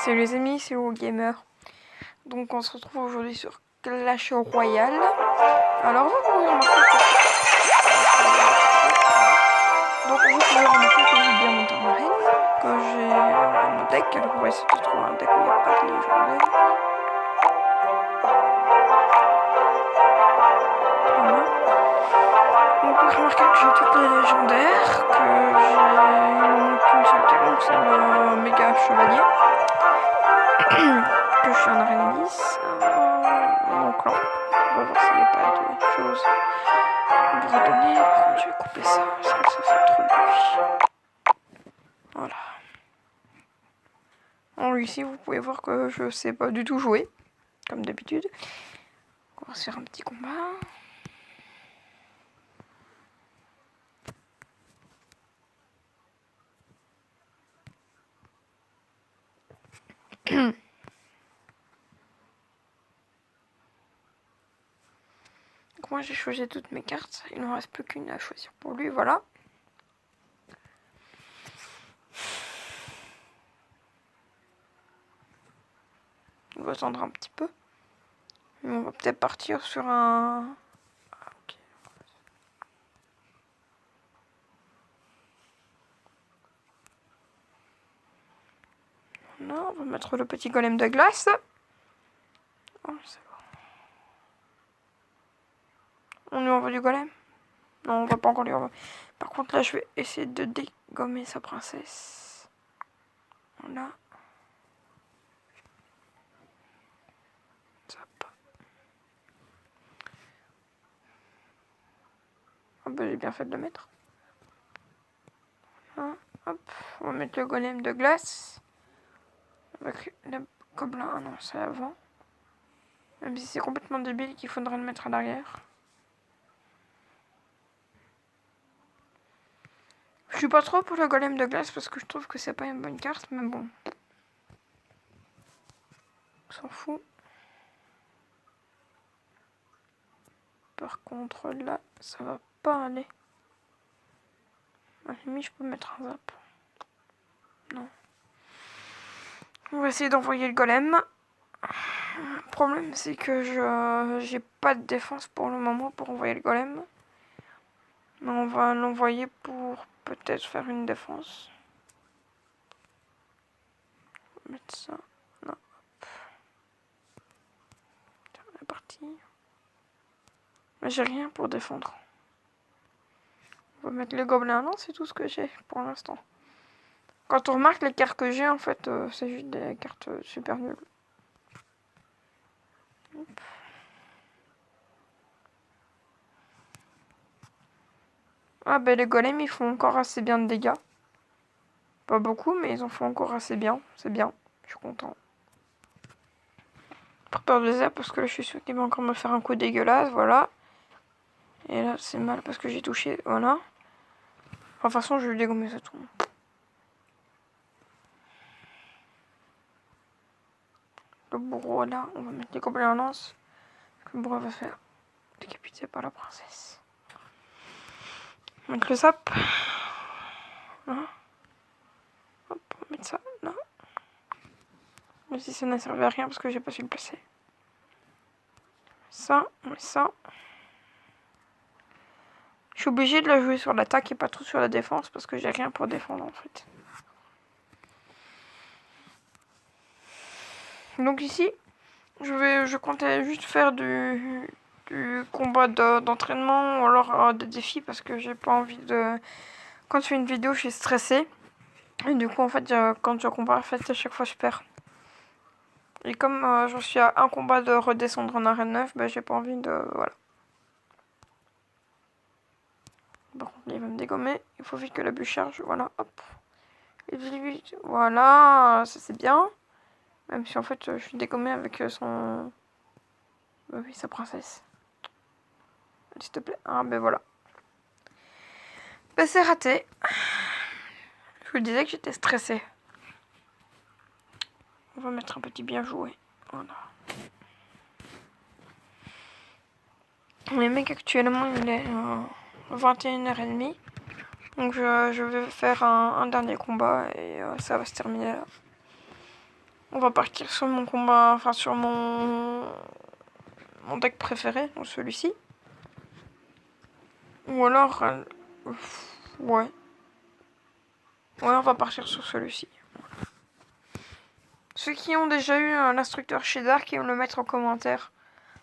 Salut les amis, c'est Gamer. Donc on se retrouve aujourd'hui sur Clash Royale. Alors vous pouvez remarquer que j'ai bien monté en arène, que j'ai mon deck. Alors on va essayer de trouver un deck où il n'y a pas de légendaire. Voilà. Donc vous remarquez que j'ai toutes les légendaires, que j'ai qu'une seule carte, donc c'est le méga chevalier. Que je suis en arène 10. Mon clan. On va voir s'il n'y a pas de choses à me redonner. Par contre, je vais couper ça parce que ça fait trop de bruit. Voilà. En ici, vous pouvez voir que je sais pas du tout jouer, comme d'habitude. On va se faire un petit combat. Donc moi j'ai choisi toutes mes cartes, il ne me reste plus qu'une à choisir pour lui, voilà. On va attendre un petit peu. Et on va peut-être partir sur un... Okay. Voilà, on va mettre le petit golem de glace. Oh, c'est bon. On lui envoie du golem? Non, on va pas encore lui envoyer. Par contre, là, je vais essayer de dégommer sa princesse. Voilà. Zap. Ah bah, j'ai bien fait de le mettre. Voilà. Hop, on va mettre le golem de glace. Avec le gobelin. Ah non, c'est avant. Même si c'est complètement débile qu'il faudrait le mettre à l'arrière. Je suis pas trop pour le golem de glace parce que je trouve que c'est pas une bonne carte, mais bon. On s'en fout. Par contre, là, ça va pas aller. À la limite, je peux mettre un zap. Non. On va essayer d'envoyer le golem. Le problème, c'est que j'ai pas de défense pour le moment pour envoyer le golem. Mais on va l'envoyer pour peut-être faire une défense. On va mettre ça. Non. C'est parti. Mais j'ai rien pour défendre. On va mettre le gobelin. Non, c'est tout ce que j'ai pour l'instant. Quand on remarque les cartes que j'ai, en fait, c'est juste des cartes super nulles. Hop. Ah ben les golems ils font encore assez bien de dégâts. Pas beaucoup mais ils en font encore assez bien. C'est bien. Je suis content. Prépare de zap parce que là je suis sûr qu'il va encore me faire un coup dégueulasse. Voilà. Et là c'est mal parce que j'ai touché. Voilà. Enfin, de toute façon je vais dégommer ça tout. Le bourreau là. On va mettre les gobelins en lance. Le bourreau va se faire décapiter par la princesse. On va mettre le zap. Voilà. Hop, on va mettre ça là. Même si ça n'a servi à rien parce que j'ai pas su le placer. Ça, on met ça. Je suis obligée de la jouer sur l'attaque et pas trop sur la défense parce que j'ai rien pour défendre en fait. Donc ici, je comptais juste faire du combat d'entraînement ou alors des défis parce que j'ai pas envie de... Quand je fais une vidéo, je suis stressée. Et du coup, en fait, quand je combat, en fait, à chaque fois, je perds. Et comme j'en suis à un combat de redescendre en arène 9, bah, j'ai pas envie de... Voilà. Par contre, il va me dégommer. Il faut vite que la bûche charge. Voilà, hop. Et vite, voilà, ça c'est bien. Même si en fait, je suis dégommée avec son... Bah oui, sa princesse. S'il te plaît. Ah, ben voilà. Ben c'est raté. Je vous disais que j'étais stressée. On va mettre un petit bien joué. Voilà. Les mecs actuellement il est 21h30. Donc je vais faire un dernier combat et ça va se terminer là. On va partir sur mon combat, enfin sur mon deck préféré, donc celui-ci. Ou alors, ouais. Ouais, on va partir sur celui-ci. Ceux qui ont déjà eu un instructeur chez Dark, ils vont le mettre en commentaire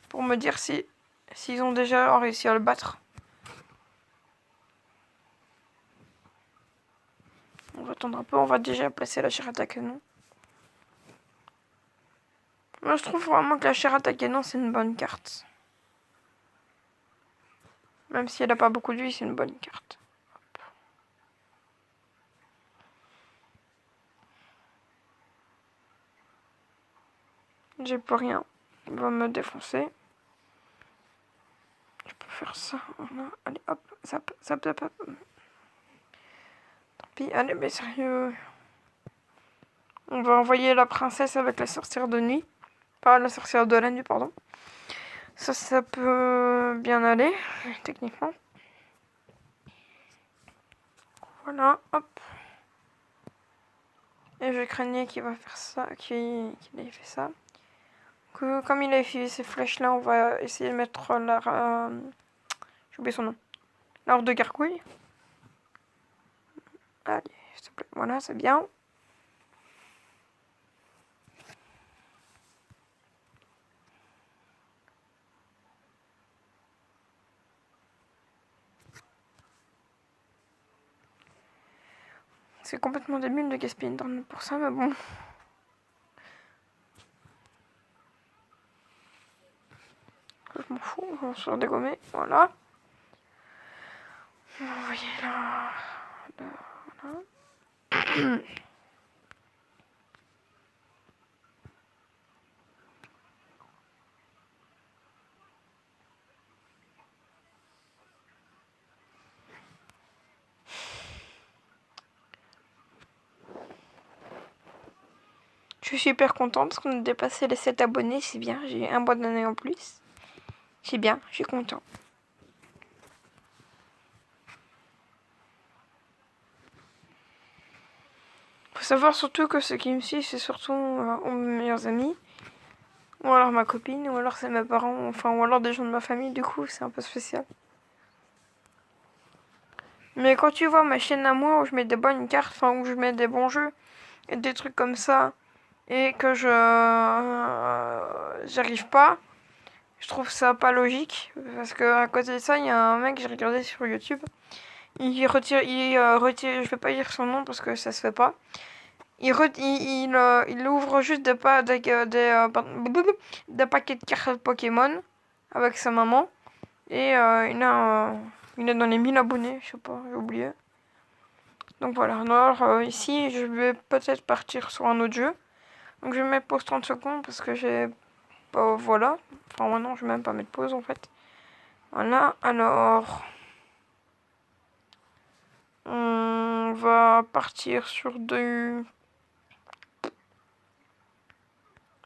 pour me dire s'ils ont déjà réussi à le battre. On va attendre un peu, on va déjà placer la Shirata Canon. Moi, je trouve vraiment que la Shirata Canon, c'est une bonne carte. Même si elle n'a pas beaucoup de vie, c'est une bonne carte. J'ai plus rien. Il va me défoncer. Je peux faire ça. Voilà. Allez, hop. Zap, zap, zap, zap. Tant pis. Allez, mais sérieux. On va envoyer la princesse avec la sorcière de nuit. Pas la sorcière de la nuit, pardon. Ça peut bien aller, techniquement. Voilà, hop. Et je craignais qu'il va faire ça, qu'il ait fait ça. Que, comme il a fait ces flèches là, on va essayer de mettre la... j'ai oublié son nom. La horde de gargouilles. Allez, s'il te plaît. Voilà, c'est bien. C'est complètement débile de gaspiller une tornade pour ça, mais bon. Je m'en fous, on se dégommer, voilà. Vous voyez là, voilà. Je suis hyper contente parce qu'on a dépassé les 7 abonnés, c'est bien, j'ai un abonné en plus. C'est bien, je suis content. Faut savoir surtout que ceux qui me suivent, c'est surtout mes meilleurs amis. Ou alors ma copine, ou alors c'est mes parents, enfin, ou alors des gens de ma famille, du coup, c'est un peu spécial. Mais quand tu vois ma chaîne à moi où je mets des bonnes cartes, enfin, où je mets des bons jeux, et des trucs comme ça, et que j'arrive pas, je trouve ça pas logique. Parce que à côté de ça, il y a un mec que j'ai regardé sur YouTube. Il retire, je vais pas dire son nom parce que ça se fait pas. Il ouvre juste des paquets de cartes Pokémon avec sa maman. Et il est dans les 1000 abonnés, je sais pas, j'ai oublié. Donc voilà, alors ici je vais peut-être partir sur un autre jeu. Donc je vais mettre pause 30 secondes parce que j'ai... voilà, enfin maintenant je vais même pas mettre pause en fait. Voilà, alors... On va partir sur du... Je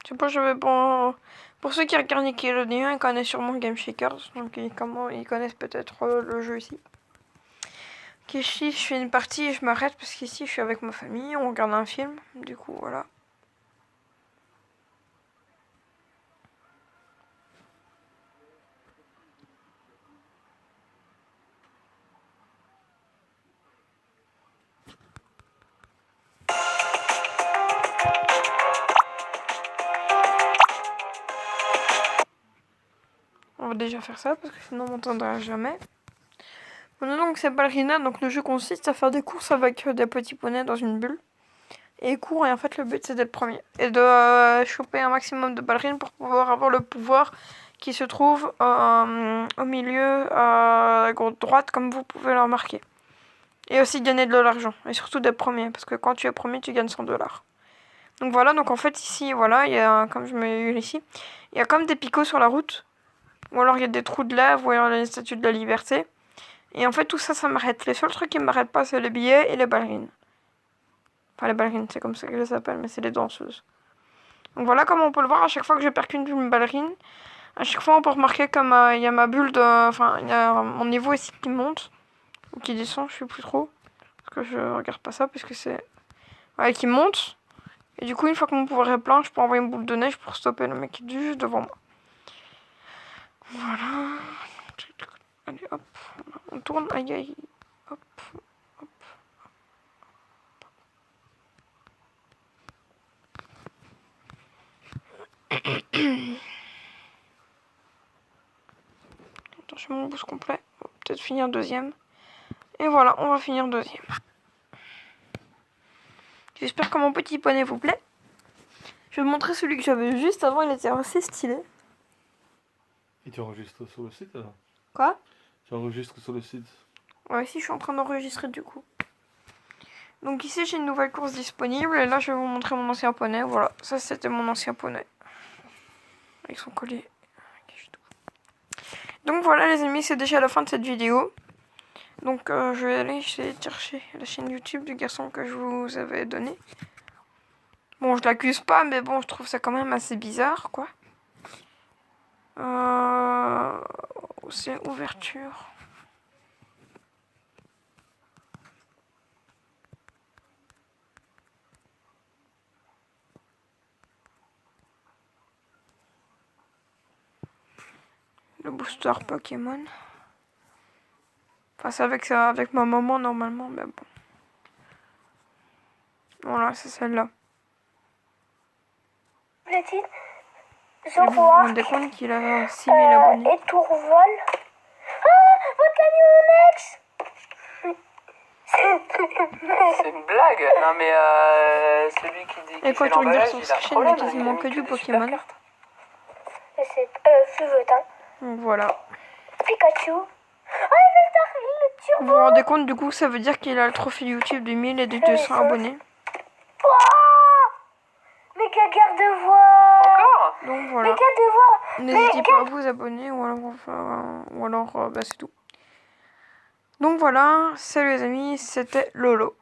sais pas, je vais... Pour ceux qui regardent Nickelodeon, ils connaissent sûrement Game Shakers. Donc ils connaissent peut-être le jeu ici. Ok, ici je fais une partie et je m'arrête parce qu'ici je suis avec ma famille, on regarde un film. Du coup, voilà. On va déjà faire ça parce que sinon on m'entendra jamais. Maintenant donc c'est Ballerina, donc le jeu consiste à faire des courses avec des petits poneys dans une bulle. Et court, et en fait le but c'est d'être premier. Et de choper un maximum de ballerines pour pouvoir avoir le pouvoir qui se trouve au milieu à droite comme vous pouvez le remarquer. Et aussi gagner de l'argent. Et surtout d'être premier, parce que quand tu es premier tu gagnes 100 $. Donc voilà, donc en fait ici, voilà, il y a, comme je mets ici, il y a comme des picots sur la route. Ou alors il y a des trous de lave, ou alors les statues de la liberté. Et en fait tout ça, ça m'arrête. Les seuls trucs qui m'arrêtent pas, c'est les billets et les ballerines. Enfin les ballerines, c'est comme ça que je les appelle, mais c'est les danseuses. Donc voilà, comme on peut le voir, à chaque fois que je percute une ballerine, à chaque fois on peut remarquer comme il y a ma bulle de... Enfin, il y a mon niveau ici qui monte, ou qui descend, je sais plus trop. Parce que je regarde pas ça, puisque c'est... Ouais, qui monte. Et du coup, une fois que mon pouvoir est plein, je peux envoyer une boule de neige pour stopper le mec qui est juste devant moi. Voilà. Allez, hop. On tourne. Aïe, aïe. Hop. Hop. Attends, je fais mon boost complet. On va peut-être finir deuxième. Et voilà, on va finir deuxième. J'espère que mon petit poney vous plaît. Je vais vous montrer celui que j'avais juste avant, il était assez stylé. Et tu enregistres sur le site alors? Quoi? Tu enregistres sur le site? Ouais, si, je suis en train d'enregistrer du coup. Donc ici, j'ai une nouvelle course disponible. Et là, je vais vous montrer mon ancien poney. Voilà, ça c'était mon ancien poney. Avec son collier. Donc voilà les amis, c'est déjà la fin de cette vidéo. Donc je vais aller essayer de chercher la chaîne YouTube du garçon que je vous avais donné. Bon, je l'accuse pas, mais bon, je trouve ça quand même assez bizarre, quoi. C'est ouverture. Le booster Pokémon. Enfin, c'est avec ça, avec ma maman normalement, mais bon. Voilà, c'est celle-là. Je Vous vous vois. rendez compte qu'il a 6000 abonnés. Et Tourvol. Ah, votre C'est une blague. Non mais celui qui dit Et qu'il quand fait tu regardes l'emballage, sur il a sa un chaîne, il y a problème. quasiment mis que du des Pokémon. super cartes. C'est Fuvetin. Donc voilà. Pikachu. Ah, il Vous vous rendez compte, du coup, ça veut dire qu'il a le trophée YouTube de 1000 et de 200 abonnés. Méga garde-voix. Encore? Donc voilà. Méga garde-voix. N'hésitez pas à vous abonner ou alors, bah, c'est tout. Donc voilà, salut les amis, c'était Lolo.